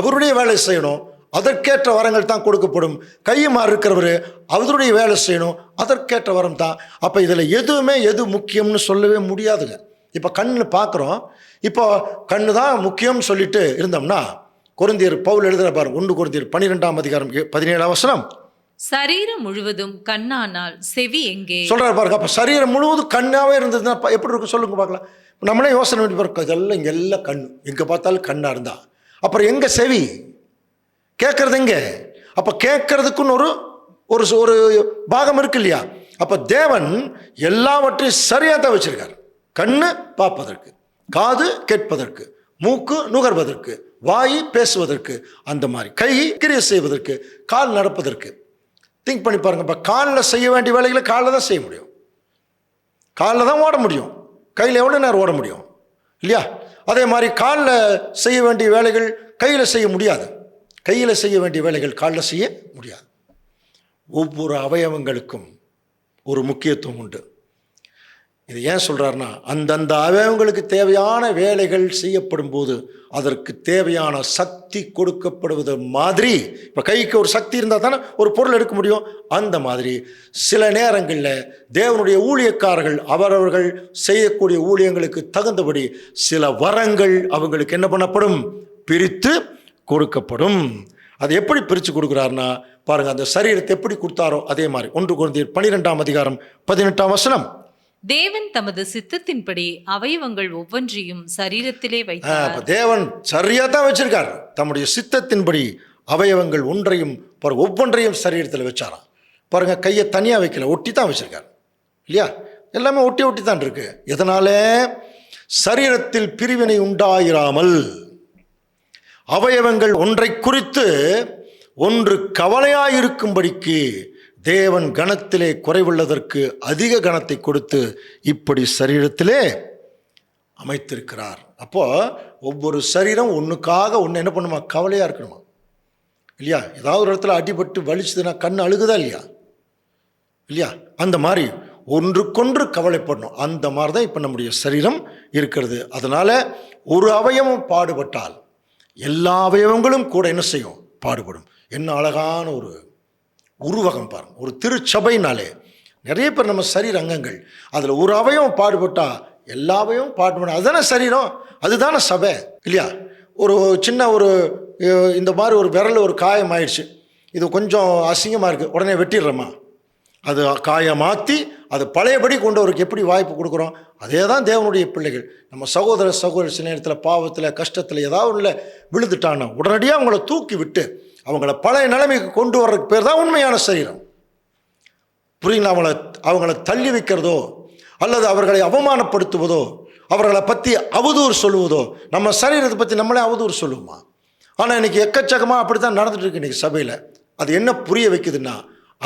அவருடைய வேலை செய்யணும், அதற்கேற்ற வரங்கள் தான் கொடுக்கப்படும். கையுமாறு இருக்கிறவர் அவருடைய வேலை செய்யணும், அதற்கேற்ற வரம் தான். அப்போ இதில் எதுவுமே எது முக்கியம்னு சொல்லவே முடியாதுங்க. இப்போ கண்ணு பார்க்குறோம், இப்போ கண்ணு தான் முக்கியம்னு சொல்லிட்டு இருந்தோம்னா, கொரிந்தியர் பவுல் எழுதுகிற பாருங்க, 1 கொரிந்தியர் 12:17 சரீரம் முழுவதும் கண்ணானால் செவி எங்கே சொல்றாரு பாருங்க. அப்போ சரீரம் முழுவதும் கண்ணாவே இருந்ததுன்னா எப்படி இருக்கும் சொல்லுங்க பார்க்கலாம். நம்மளே யோசனை பண்ணி பாருங்க. இதெல்லாம் இங்கே எல்லாம் கண், எங்கே பார்த்தாலும் கண்ணாக இருந்தா அப்புறம் எங்கே செவி? கேட்கறது எங்கே? அப்போ கேட்கறதுக்குன்னு ஒரு ஒரு பாகம் இருக்கு இல்லையா? அப்போ தேவன் எல்லாவற்றையும் சரியாக தான் வச்சிருக்கார். கண்ணு பார்ப்பதற்கு, காது கேட்பதற்கு, மூக்கு நுகர்வதற்கு, வாய் பேசுவதற்கு, அந்த மாதிரி கை கிரியை செய்வதற்கு, கால் நடப்பதற்கு. திங்க் பண்ணி பாருங்க. இப்போ காலில் செய்ய வேண்டிய வேலைகளை காலில் தான் செய்ய முடியும், காலில் தான் ஓட முடியும். கையில் எவ்வளோ நேரம் ஓட முடியும் இல்லையா? அதே மாதிரி காலில் செய்ய வேண்டிய வேலைகள் கையில் செய்ய முடியாது. கையில் செய்ய வேண்டிய வேலைகள் காலில் செய்ய முடியாது. ஒவ்வொரு அவயவங்களுக்கும் ஒரு முக்கியத்துவம் உண்டு. இது ஏன் சொல்கிறாருன்னா, அந்தந்த அவயவங்களுக்கு தேவையான வேலைகள் செய்யப்படும் போது அதற்கு தேவையான சக்தி கொடுக்கப்படுவது மாதிரி, இப்போ கைக்கு ஒரு சக்தி இருந்தால் தானே ஒரு பொருள் எடுக்க முடியும். அந்த மாதிரி சில நேரங்களில் தேவனுடைய ஊழியக்காரர்கள் அவரவர்கள் செய்யக்கூடிய ஊழியங்களுக்கு தகுந்தபடி சில வரங்கள் அவங்களுக்கு என்ன பண்ணப்படும், பிரித்து கொடுக்கப்படும். அது எப்படி பிரித்து கொடுக்குறாருன்னா பாருங்கள், அந்த சரீரத்தை எப்படி கொடுத்தாரோ அதே மாதிரி 1 கொரிந்தியர் 12:18 தேவன் தமது சித்தத்தின்படி அவயவங்கள் ஒவ்வொன்றையும் சரீரத்திலே வைத்தார். தேவன் சரியா தான் வச்சிருக்கார். தம்முடைய சித்தத்தின்படி அவயவங்கள் ஒவ்வொன்றையும் சரீரத்தில் வச்சாராம். பாருங்க, கையை தனியாக வைக்கல, ஒட்டி தான் வச்சிருக்கார் இல்லையா? எல்லாமே ஒட்டி தான் இருக்கு. எதனால? சரீரத்தில் பிரிவினை உண்டாயிராமல் அவயவங்கள் ஒன்றை குறித்து ஒன்று கவலையாயிருக்கும்படிக்கு தேவன் கணத்திலே குறைவுள்ளதற்கு அதிக கணத்தை கொடுத்து இப்படி சரீரத்திலே அமைத்திருக்கிறார். அப்போ ஒவ்வொரு சரீரம் ஒன்றுக்காக ஒன்று என்ன பண்ணுமா, கவலையாக இருக்கணுமா இல்லையா? ஏதாவது ஒரு இடத்துல அடிபட்டு வலிச்சுதுன்னா கண் அழுகுதா இல்லையா? இல்லையா? அந்த மாதிரி ஒன்றுக்கொன்று கவலைப்படணும். அந்த மாதிரி தான் இப்போ நம்முடைய சரீரம் இருக்கிறது. அதனால் ஒரு அவயவம் பாடுபட்டால் எல்லா அவயவங்களும் கூட என்ன செய்யும், பாடுபடும். என்ன அழகான ஒரு உருவகம் பாருங்க. ஒரு திருச்சபைனாலே நிறைய பேர் நம்ம சரீர அங்கங்கள், அதில் ஒரு அவயவம் பாடுபட்டால் எல்லா அவயவம் பாடுபடும். அதுதானே சரீரம், அதுதானே சபை இல்லையா? ஒரு சின்ன இந்த மாதிரி ஒரு விரல் ஒரு காயம் ஆயிடுச்சு, இது கொஞ்சம் அசிங்கமாக இருக்குது, உடனே வெட்டிடுறோமா? அது காயை மாற்றி அது பழையபடி கொண்டவருக்கு எப்படி வாய்ப்பு கொடுக்குறோம்? அதே தான் தேவனுடைய பிள்ளைகள். நம்ம சகோதர சில நேரத்தில் பாவத்தில் கஷ்டத்தில் ஏதாவது ஒன்றில் விழுந்துட்டான்னா உடனடியாக அவங்கள தூக்கி விட்டு அவங்கள பழைய நிலைமைக்கு கொண்டு வர்றதுக்கு பேர் தான் உண்மையான சரீரம். புரியுங்களா? அவங்கள தள்ளி வைக்கிறதோ அல்லது அவர்களை அவமானப்படுத்துவதோ அவர்களை பற்றி அவதூறு சொல்லுவதோ, நம்ம சரீரத்தை பற்றி நம்மளே அவதூறு சொல்லுவோமா? ஆனால் இன்றைக்கி எக்கச்சக்கமாக அப்படி தான் நடந்துட்டு இருக்கு இன்றைக்கி சபையில். அது என்ன புரிய வைக்குதுன்னா,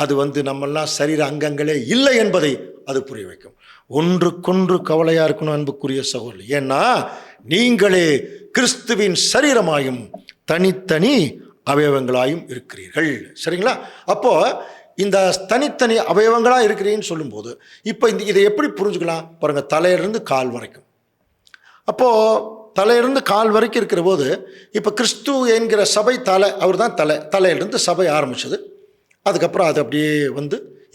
அது நம்மெல்லாம் சரீர அங்கங்களே இல்லை என்பதை அது புரிய வைக்கும். ஒன்றுக்கொன்று கவலையாக இருக்கணும் அன்புக்குரிய சகோதரர். ஏன்னா நீங்களே கிறிஸ்துவின் சரீரமாயும் தனித்தனி அவயவங்களாயும் இருக்கிறீர்கள். சரிங்களா? அப்போது இந்த தனித்தனி அவயவங்களாக இருக்கிறீங்கன்னு சொல்லும்போது இப்போ இதை எப்படி புரிஞ்சுக்கலாம் பாருங்கள். தலையிலிருந்து கால் வரைக்கும், அப்போது தலையிலிருந்து கால் வரைக்கும் இருக்கிற போது இப்போ கிறிஸ்து என்கிற சபை தலை, அவர் தான் தலையிலிருந்து சபை ஆரம்பிச்சது. அதுக்கப்புறம் அது அப்படியே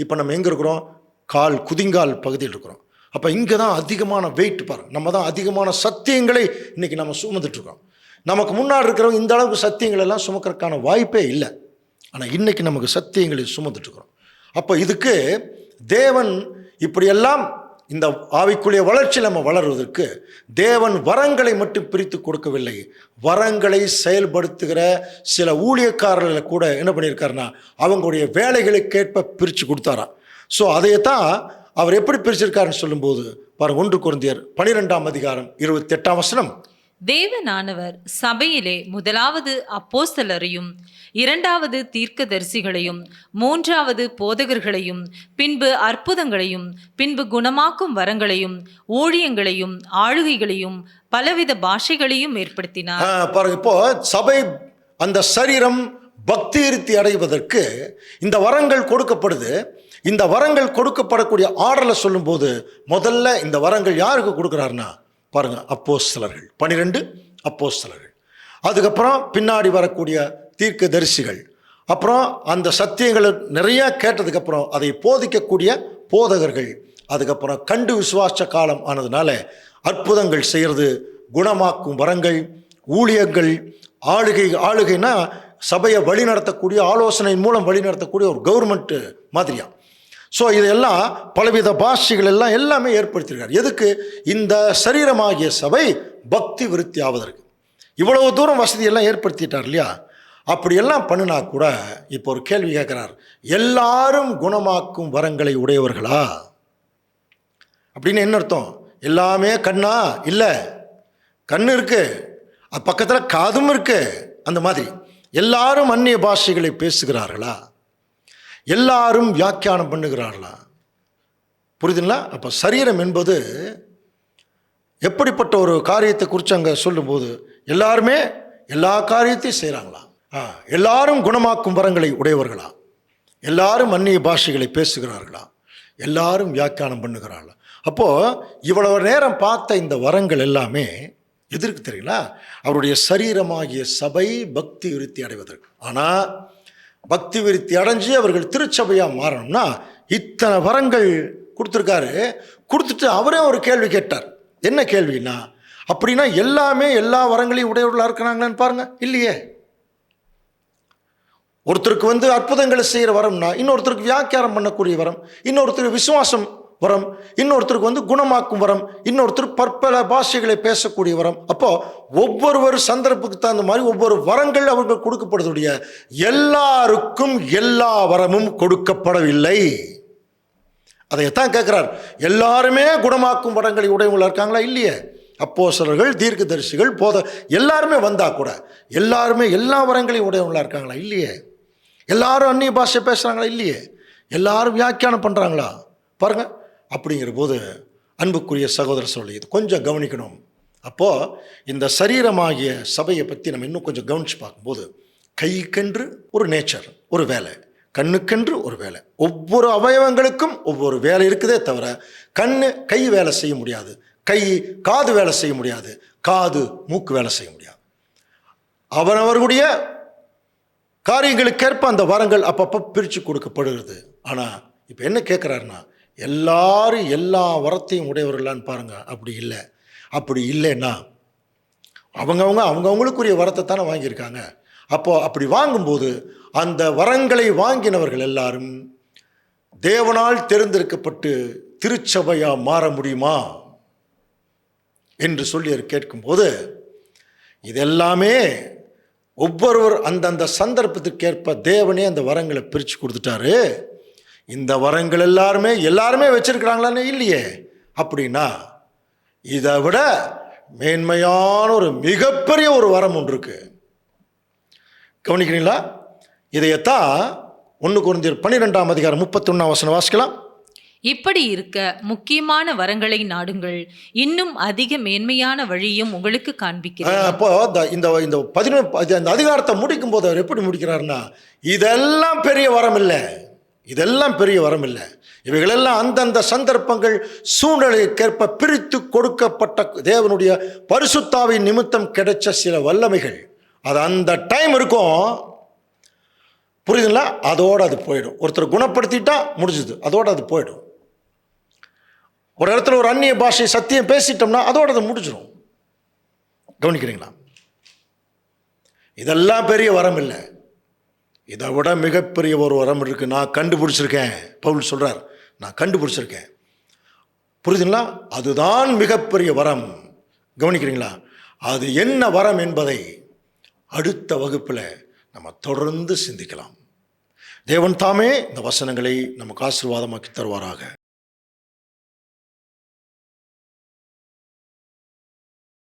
இப்போ நம்ம எங்கே இருக்கிறோம், கால் குதிங்கால் பகுதியில் இருக்கிறோம். அப்போ இங்கே தான் அதிகமான வெயிட் பாருங்கள். நம்ம தான் அதிகமான சத்தியங்களை இன்றைக்கி நம்ம சுமந்துட்டுருக்கோம். நமக்கு முன்னாடி இருக்கிறவங்க இந்த அளவுக்கு சத்தியங்கள் எல்லாம் சுமக்கிறதுக்கான வாய்ப்பே இல்லை. ஆனால் இன்றைக்கி நமக்கு சத்தியங்களை சுமந்துட்டுருக்குறோம். அப்போ இதுக்கு தேவன் இப்படியெல்லாம் இந்த ஆவிக்குரிய வளர்ச்சி நம்ம வளருவதற்கு தேவன் வரங்களை மட்டும் பிரித்து கொடுக்கவில்லை, வரங்களை செயல்படுத்துகிற சில ஊழியக்காரர்களை கூட என்ன பண்ணியிருக்காருன்னா அவங்களுடைய வேலைகளுக்கேற்ப பிரித்து கொடுத்தாராம். ஸோ அதையத்தான் அவர் எப்படி பிரிச்சிருக்காருன்னு சொல்லும்போது பாருங்க, 1 கொரிந்தியர் 12:28 தேவனானவர் சபையிலே முதலாவது அப்போஸ்தலரையும், இரண்டாவது தீர்க்கதரிசிகளையும், மூன்றாவது போதகர்களையும், பின்பு அற்புதங்களையும், பின்பு குணமாக்கும் வரங்களையும், ஊழியங்களையும், ஆளுகைகளையும், பலவித பாஷைகளையும் ஏற்படுத்தினார். பாருங்க, இப்போ சபை அந்த சரீரம் பக்தி விருத்தி அடைவதற்கு இந்த வரங்கள் கொடுக்கப்படுது. இந்த வரங்கள் கொடுக்கப்படக்கூடிய ஆர்டர்ல சொல்லும்போது முதல்ல இந்த வரங்கள் யாருக்கு கொடுக்குறாருன்னா பாருங்க, அப்போஸ்தலர்கள், 12 அப்போஸ்தலர்கள். அதுக்கப்புறம் பின்னாடி வரக்கூடிய தீர்க்கதரிசிகள், அப்புறம் அந்த சத்தியங்களை நிறைய கேட்டதுக்கப்புறம் அதை போதிக்கக்கூடிய போதகர்கள், அதுக்கப்புறம் கண்டு விசுவாச காலம் ஆனதுனால அற்புதங்கள் செய்கிறது, குணமாக்கும் வரங்கள், ஊழியர்கள், ஆளுகைனா சபையை வழி நடத்தக்கூடிய, ஆலோசனை மூலம் வழி நடத்தக்கூடிய ஒரு கவர்மெண்ட் மாதிரியா. ஸோ இதெல்லாம் பலவித பாஷைகள் எல்லாமே ஏற்படுத்தியிருக்கார். எதுக்கு? இந்த சரீரமாகிய சபை பக்தி விருத்தி ஆவதற்கு. இவ்வளவு தூரம் வசதியெல்லாம் ஏற்படுத்திட்டார் இல்லையா? அப்படியெல்லாம் பண்ணினா கூட இப்போ ஒரு கேள்வி கேட்குறார், எல்லாரும் குணமாக்கும் வரங்களை உடையவர்களா அப்படின்னு என்ன அர்த்தம்? எல்லாமே கண்ணா? இல்லை, கண்ணு இருக்கு, அது பக்கத்தில் காதும் இருக்கு. அந்த மாதிரி எல்லாரும் அந்நிய பாஷைகளை பேசுகிறார்களா? எல்லாரும் வியாக்கியானம் பண்ணுகிறார்களா? புரியுதுங்களா? அப்போ சரீரம் என்பது எப்படிப்பட்ட ஒரு காரியத்தை குறித்து அங்கே சொல்லும்போது எல்லாருமே எல்லா காரியத்தையும் செய்கிறாங்களா, எல்லாரும் குணமாக்கும் வரங்களை உடையவர்களா, எல்லாரும் அந்நிய பாஷைகளை பேசுகிறார்களா, எல்லாரும் வியாக்கியானம் பண்ணுகிறார்களா. அப்போது இவ்வளவு நேரம் பார்த்த இந்த வரங்கள் எல்லாமே எதற்கு தெரியுங்களா? அவருடைய சரீரமாகிய சபை பக்தி விருத்தி அடைவதற்கு. ஆனால் பக்தி விருத்தி அடைஞ்சு அவர்கள் திருச்சபையாக மாறணும்னா இத்தனை வரங்கள் கொடுத்துருக்காரு. கொடுத்துட்டு அவரே ஒரு கேள்வி கேட்டார். என்ன கேள்வின்னா, அப்படின்னா எல்லாமே எல்லா வரங்களையும் உடையவர்களாக இருக்கிறாங்களான்னு பாருங்க. இல்லையே. ஒருத்தருக்கு அற்புதங்களை செய்கிற வரம்னா, இன்னொருத்தருக்கு வியாக்கியானம் பண்ணக்கூடிய வரம், இன்னொருத்தருக்கு விசுவாசம் வரம், இன்னொருத்தருக்கு குணமாக்கும் வரம், இன்னொருத்தர் பற்பல பாஷைகளை பேசக்கூடிய வரம். அப்போ ஒவ்வொரு சந்தர்ப்பத்துக்கு தகுந்த மாதிரி ஒவ்வொரு வரங்கள் அவர்கள் கொடுக்கப்படுவதுடைய எல்லாருக்கும் எல்லா வரமும் கொடுக்கப்படவில்லை. அதைத்தான் கேட்கிறார். எல்லாருமே குணமாக்கும் வரங்களை உடையவங்களா இருக்காங்களா? இல்லையே. அப்போஸ்தலர்கள், தீர்க்கதரிசிகள், எல்லாருமே வந்தா கூட எல்லாருமே எல்லா வரங்களையும் உடையவங்களா இருக்காங்களா? இல்லையே. எல்லாரும் அந்நிய பாஷை பேசுகிறாங்களா? இல்லையே. எல்லாரும் வியாக்கியானம் பண்ணுறாங்களா? பாருங்க. அப்படிங்கிற போது அன்புக்குரிய சகோதர சொல்லி இது கொஞ்சம் கவனிக்கணும். அப்போது இந்த சரீரமாகிய சபையை பற்றி நம்ம இன்னும் கொஞ்சம் கவனித்து பார்க்கும்போது, கைக்கென்று ஒரு நேச்சர், ஒரு வேலை, கண்ணுக்கென்று ஒரு வேலை, ஒவ்வொரு அவயவங்களுக்கும் ஒவ்வொரு வேலை இருக்குதே தவிர கை வேலை செய்ய முடியாது, கை காது வேலை செய்ய முடியாது, காது மூக்கு வேலை செய்ய முடியாது. அவரவர்களுடைய காரியங்களுக்கேற்ப அந்த வரங்கள் அப்பப்போ பிரித்து கொடுக்கப்படுகிறது. ஆனால் இப்போ என்ன கேட்குறாருன்னா, எல்லாரும் எல்லா வரத்தையும் உடையவர்களான்னு பாருங்க. அப்படி இல்லை. அப்படி இல்லைன்னா அவங்கவுங்களுக்குரிய வரத்தை தானே வாங்கியிருக்காங்க. அப்போது அப்படி வாங்கும்போது அந்த வரங்களை வாங்கினவர்கள் எல்லாரும் தேவனால் தேர்ந்தெடுக்கப்பட்டு திருச்சபையாக மாற முடியுமா என்று சொல்லி அவர் கேட்கும்போது, இதெல்லாமே ஒவ்வொருவர் அந்தந்த சந்தர்ப்பத்திற்கேற்ப தேவனே அந்த வரங்களை பிரித்து கொடுத்துட்டாரு. இந்த வரங்கள் எல்லாருமே வச்சிருக்கிறாங்களான்னு இல்லையே. அப்படின்னா இதை விட மேன்மையான ஒரு மிகப்பெரிய ஒரு வரம் ஒன்று இருக்கு. கவனிக்கிறீங்களா? இதையத்தான் 1 கொரிந்தியர் 12:31 வாசிக்கலாம். இப்படி இருக்க முக்கியமான வரங்களை நாடுங்கள், இன்னும் அதிக மேன்மையான வழியும் உங்களுக்கு காண்பிக்கிறேன். அப்போ இந்த 11 அந்த அதிகாரத்தை முடிக்கும் போது அவர் எப்படி முடிக்கிறாருன்னா, இதெல்லாம் பெரிய வரம் இல்லை, இதெல்லாம் பெரிய வரம் இல்லை, இவைகளெல்லாம் அந்தந்த சந்தர்ப்பங்கள் சூழ்நிலைக்கேற்ப பிரித்து கொடுக்கப்பட்ட தேவனுடைய பரிசுத்தாவின் நிமித்தம் கிடைச்ச சில வல்லமைகள். அது அந்த டைம் இருக்கும், புரியுதுங்களா? அதோடு அது போயிடும். ஒருத்தர் குணப்படுத்திட்டா முடிஞ்சுது, அதோடு அது போயிடும். ஒரு இடத்துல ஒரு அந்நிய பாஷை சத்தியம் பேசிட்டோம்னா அதோடு அது முடிஞ்சிடும். கவனிக்கிறீங்களா? இதெல்லாம் பெரிய வரம் இல்லை, இதை விட மிகப்பெரிய ஒரு வரம் இருக்கு. நான் கண்டுபிடிச்சிருக்கேன். பவுல் சொல்றார், நான் கண்டுபிடிச்சிருக்கேன். புரியுதுங்களா? அதுதான் மிகப்பெரிய வரம். கவனிக்கிறீங்களா? அது என்ன வரம் என்பதை அடுத்த வகுப்பில் நம்ம தொடர்ந்து சிந்திக்கலாம். தேவன் தாமே இந்த வசனங்களை நமக்கு ஆசீர்வாதமாக்கி தருவாராக.